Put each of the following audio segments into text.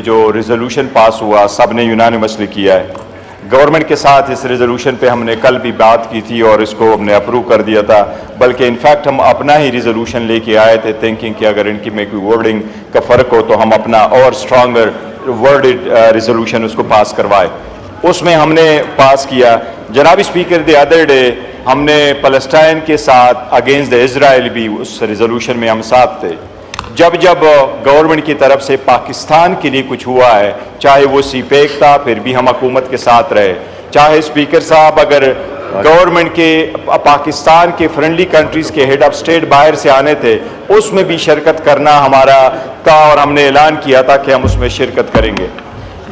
जो resolution pass हुआ सब ने यूनानिमसली किया है। गवर्नमेंट के साथ इस रिजोल्यूशन पे हमने कल भी बात की थी और इसको हमने अप्रूव कर दिया था, बल्कि इनफैक्ट हम अपना ही रिजोल्यूशन लेके आए थे थिंकिंग कि अगर इनकी में कोई वर्डिंग का फ़र्क हो तो हम अपना और स्ट्रॉन्गर वर्डेड रिजोल्यूशन उसको पास करवाए। उसमें हमने पास किया। जनाब स्पीकर द अदर डे हमने फ़लस्तीन के साथ अगेंस्ट द इजराइल भी उस रिजोल्यूशन में हम साथ थे। जब जब गवर्नमेंट की तरफ से पाकिस्तान के लिए कुछ हुआ है, चाहे वो सीपेक था, फिर भी हम हुकूमत के साथ रहे। चाहे स्पीकर साहब अगर गवर्नमेंट के पाकिस्तान के फ्रेंडली कंट्रीज़ के हेड ऑफ स्टेट बाहर से आने थे, उसमें भी शिरकत करना हमारा था और हमने ऐलान किया था कि हम उसमें शिरकत करेंगे।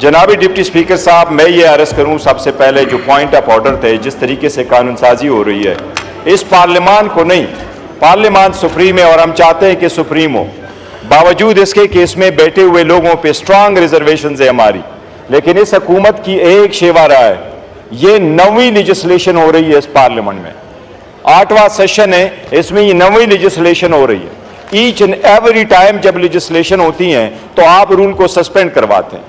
जनाब डिप्टी स्पीकर साहब, मैं ये अर्ज़ करूँ सबसे पहले जो पॉइंट ऑफ ऑर्डर थे, जिस तरीके से कानून साजी हो रही है, इस पार्लियामान को नहीं, पार्लियामान सुप्रीम है और हम चाहते हैं कि सुप्रीम हो। बावजूद इसके कि इसमें बैठे हुए लोगों पे स्ट्रांग रिजर्वेशन है हमारी, लेकिन इस हुकूमत की एक शेवा रहा है, ये 9वीं लेजिस्लेशन हो रही है इस पार्लियामेंट में। 8वां सेशन है, इसमें ये 9वीं लेजिस्लेशन हो रही है। ईच एंड एवरी टाइम जब लेजिस्लेशन होती हैं तो आप रूल को सस्पेंड करवाते हैं।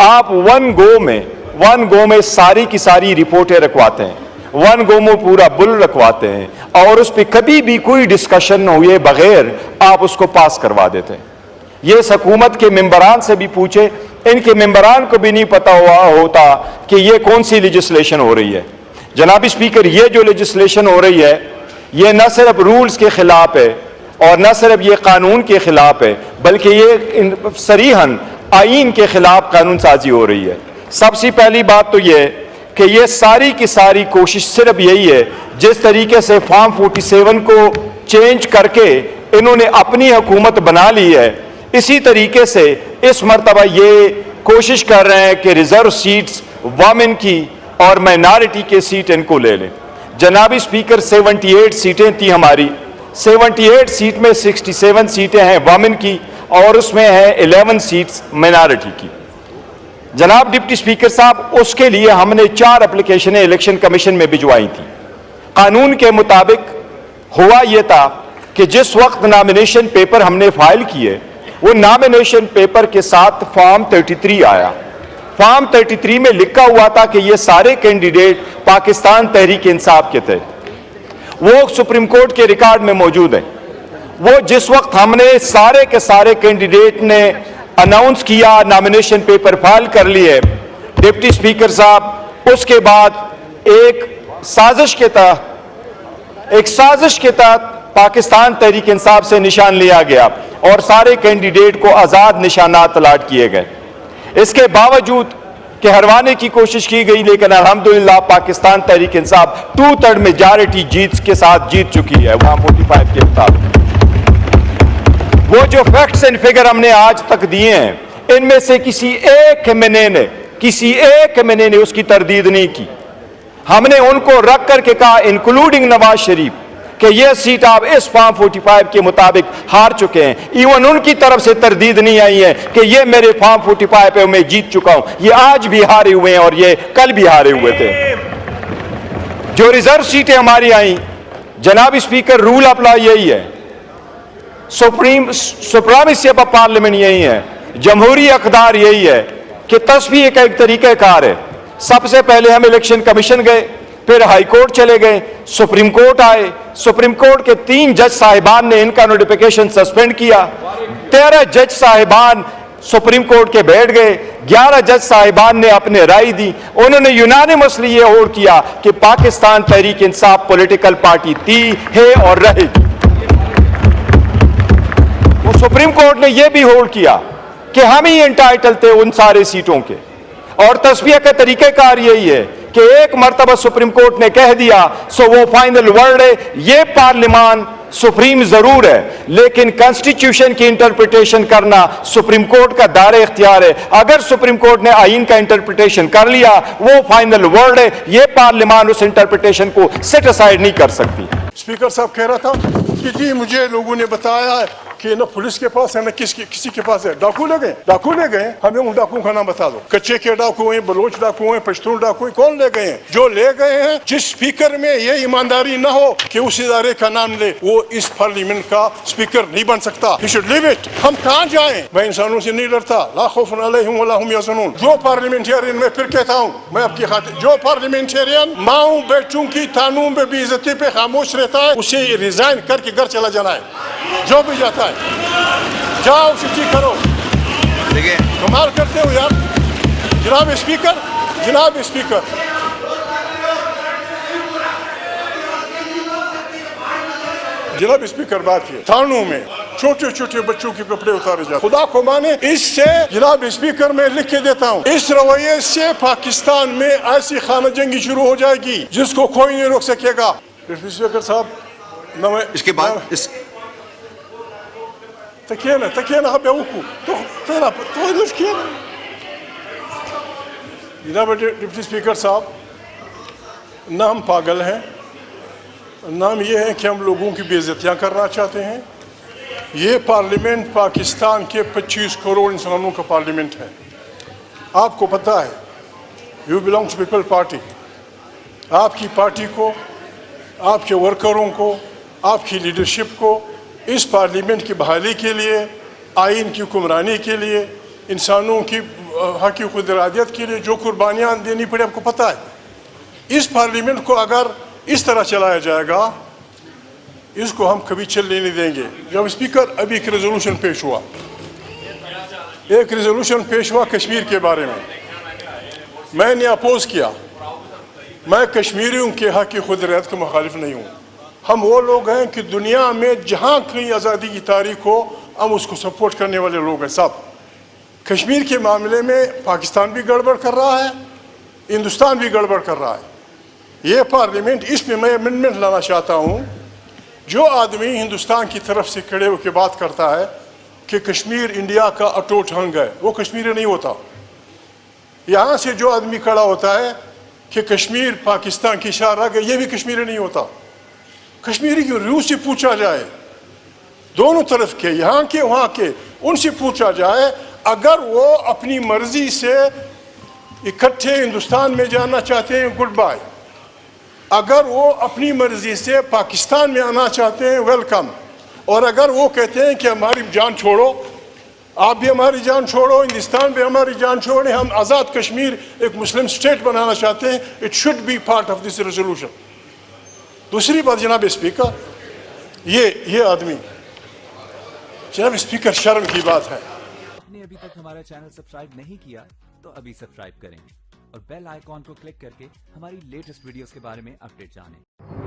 आप वन गो में सारी की सारी रिपोर्टें रखवाते हैं, वन गो में पूरा बिल रखवाते हैं और उस पर कभी भी कोई डिस्कशन हुए बगैर आप उसको पास करवा देते हैं। ये इस हुकूमत के मेंबरान से भी पूछे, इनके मेंबरान को भी नहीं पता होता कि ये कौन सी लेजिस्लेशन हो रही है। जनाब स्पीकर, ये जो लेजिस्लेशन हो रही है, ये न सिर्फ रूल्स के खिलाफ है और न सिर्फ ये कानून के खिलाफ है, बल्कि ये सरीहन आईन के खिलाफ कानून साजी हो रही है। सबसे पहली बात तो ये कि ये सारी की सारी कोशिश सिर्फ यही है, जिस तरीके से फॉर्म 47 को चेंज करके इन्होंने अपनी हुकूमत बना ली है, इसी तरीके से इस मरतबा ये कोशिश कर रहे हैं कि रिजर्व सीट्स वमेन की और माइनॉरिटी के सीट इनको ले लें। जनाब स्पीकर, 78 सीटें थी हमारी, 78 सीट में 67 सीटें हैं वमेन की और उसमें है 11 सीट्स माइनॉरिटी की। जनाब डिप्टी स्पीकर साहब, उसके लिए हमने 4 एप्लीकेशनें इलेक्शन कमीशन में भिजवाई थी। कानून के मुताबिक हुआ यह था कि जिस वक्त नॉमिनेशन पेपर हमने फाइल किए, वो नॉमिनेशन पेपर के साथ फॉर्म 33 आया। फॉर्म 33 में लिखा हुआ था कि ये सारे कैंडिडेट पाकिस्तान तहरीक इंसाफ के थे। वो सुप्रीम कोर्ट के रिकॉर्ड में मौजूद है। वो जिस वक्त हमने सारे के सारे कैंडिडेट ने अनाउंस किया, नॉमिनेशन पेपर फाइल कर लिए, डिप्टी स्पीकर साहब, उसके बाद एक साजिश के तहत पाकिस्तान तहरीक इंसाफ से निशान लिया गया और सारे कैंडिडेट को आज़ाद निशानात अलाट किए गए। इसके बावजूद कि हरवाने की कोशिश की गई, लेकिन अल्हम्दुलिल्लाह पाकिस्तान तहरीक इंसाफ 2/3 मेजॉरिटी जीत के साथ जीत चुकी है वहां 45 के मुताबिक। वो जो फैक्ट्स एंड फिगर हमने आज तक दिए हैं, इनमें से किसी एक महीने ने उसकी तरदीद नहीं की। हमने उनको रख करके कहा, इंक्लूडिंग नवाज शरीफ, कि यह सीट आप इस फॉर्म 45 के मुताबिक हार चुके हैं। इवन उनकी तरफ से तरदीद नहीं आई है कि ये मेरे फॉर्म 45 पे मैं जीत चुका हूं। ये आज भी हारे हुए हैं और ये कल भी हारे हुए थे। जो रिजर्व सीटें हमारी आई, जनाब स्पीकर, रूल अप्लाई यही है, सुप्रीमेसी ऑफ पार्लियामेंट यही है, जमहूरी अक़दार यही है कि तस्वीर का एक तरीक़ाकार है। सबसे पहले हम इलेक्शन कमीशन गए, फिर हाई कोर्ट चले गए, सुप्रीम कोर्ट आए। सुप्रीम कोर्ट के 3 जज साहिबान ने इनका नोटिफिकेशन सस्पेंड किया। 13 जज साहिबान सुप्रीम कोर्ट के बैठ गए, 11 जज साहिबान ने अपने राय दी। उन्होंने यूनानिमसली ये होल्ड किया कि पाकिस्तान तहरीक इंसाफ पॉलिटिकल पार्टी थी, है और रहेगी। वो सुप्रीम कोर्ट ने यह भी होल्ड किया कि हम ही एंटाइटल थे उन सारे सीटों के, और तस्वीर का तरीक़ाकार यही है कि एक मरतबा सुप्रीम कोर्ट ने कह दिया सो वो फाइनल वर्ड है। ये पार्लियामान सुप्रीम जरूर है, लेकिन कॉन्स्टिट्यूशन की इंटरप्रिटेशन करना सुप्रीम कोर्ट का दायरे इख्तियार है। अगर सुप्रीम कोर्ट ने आईन का इंटरप्रिटेशन कर लिया, वो फाइनल वर्ड है। ये पार्लियामान उस इंटरप्रिटेशन को सेट असाइड नहीं कर सकती। स्पीकर साहब कह रहा था कि जी मुझे लोगों ने बताया है कि न पुलिस के पास है न किसी के पास है। डाकू ले गए, हमें उन डाकुओं का नाम बता दो। कच्चे के डाकू हैं, बलोच डाकू हैं, पश्तून डाकू हैं, कौन ले गए हैं? जो ले गए हैं, जिस स्पीकर में ये ईमानदारी न हो कि उस इदारे का नाम ले, वो इस पार्लियामेंट का स्पीकर नहीं बन सकता। He should leave it। हम कहाँ जाएं? मैं इंसानों से नहीं डरता। ला खौफुन अलैहिम वला हुम यहज़नून। जो पार्लियामेंटेरियन, मैं फिर कहता हूँ, मैं आपकी खातिर, जो पार्लियामेंटेरियन माओ बेटों की तानूं पे बेइज्जती पे खामोश रहता है, उसे रिजाइन करके घर चला जाना है। जो भी जाता है, जाओ शिफ्टी करो। देखिए कमाल करते हो यार। जनाब स्पीकर, जनाब स्पीकर, बात ये थानों में छोटे छोटे बच्चों के कपड़े उतारे जाते। खुदा को माने, इससे जनाब स्पीकर मैं लिख के देता हूँ, इस रवैये से पाकिस्तान में ऐसी खाना जंगी शुरू हो जाएगी जिसको कोई नहीं रोक सकेगा। स्पीकर साहब, इसके बाद تكينا هبيوكو ترى المشكلة جناب ڈپٹی اسپیکر صاحب، نہ ہم پاگل ہیں، نام یہ ہے کہ ہم لوگوں کی بے عزتیاں کرنا چاہتے ہیں۔ یہ پارلیمنٹ پاکستان کے 25 کروڑ انسانوں کا پارلیمنٹ ہے۔ آپ کو پتہ ہے، you belong to People Party, آپ کی پارٹی کو، آپ کے ورکروں کو، آپ کی لیڈرشپ کو اس پارلیمنٹ کی بحالی کے لیے، آئین کی حکمرانی کے لیے، انسانوں کی حقوق و ارادیت کے لیے جو قربانیاں دینی پڑے، آپ کو پتہ ہے۔ اس پارلیمنٹ کو اگر اس طرح چلایا جائے گا، اس کو ہم کبھی چلنے نہیں دیں گے۔ جب اسپیکر، ابھی ایک ریزولوشن پیش ہوا کشمیر کے بارے میں نے اپوز کیا۔ میں کشمیریوں کے حق کی خود ارادیت کا مخالف نہیں ہوں۔ ہم وہ لوگ ہیں کہ دنیا میں جہاں کہیں آزادی کی تاریخ ہو، ہم اس کو سپورٹ کرنے والے لوگ ہیں سب۔ کشمیر کے معاملے میں پاکستان بھی گڑبڑ کر رہا ہے، ہندوستان بھی گڑبڑ کر رہا ہے۔ یہ پارلیمنٹ، اس میں میں امینڈمنٹ لانا چاہتا ہوں، جو آدمی ہندوستان کی طرف سے کھڑے ہو کے بات کرتا ہے کہ کشمیر انڈیا کا اٹوٹ انگ ہے، وہ کشمیری نہیں ہوتا۔ یہاں سے جو آدمی کھڑا ہوتا ہے کہ کشمیر پاکستان کی شاہراہ ہے، یہ بھی کشمیری نہیں ہوتا۔ کشمیری کی روح سے پوچھا جائے، دونوں طرف کے، یہاں کے وہاں کے، ان سے پوچھا جائے، اگر وہ اپنی مرضی سے اکٹھے ہندوستان میں جانا چاہتے ہیں، گڈ بائی۔ اگر وہ اپنی مرضی سے پاکستان میں آنا چاہتے ہیں، ویلکم۔ اور اگر وہ کہتے ہیں کہ ہماری جان چھوڑو، آپ بھی ہماری جان چھوڑو، ہندوستان بھی ہماری جان چھوڑیں، ہم آزاد کشمیر ایک مسلم اسٹیٹ بنانا چاہتے ہیں، it should be part of this resolution. دوسری بات جناب اسپیکر، یہ آدمی، جناب اسپیکر، شرم کی بات ہے۔ آپ نے ابھی تک ہمارا چینل سبسکرائب نہیں کیا تو ابھی سبسکرائب کریں اور بیل آئیکن کو کلک کر کے ہماری لیٹسٹ ویڈیوز کے بارے میں اپڈیٹ جانیں۔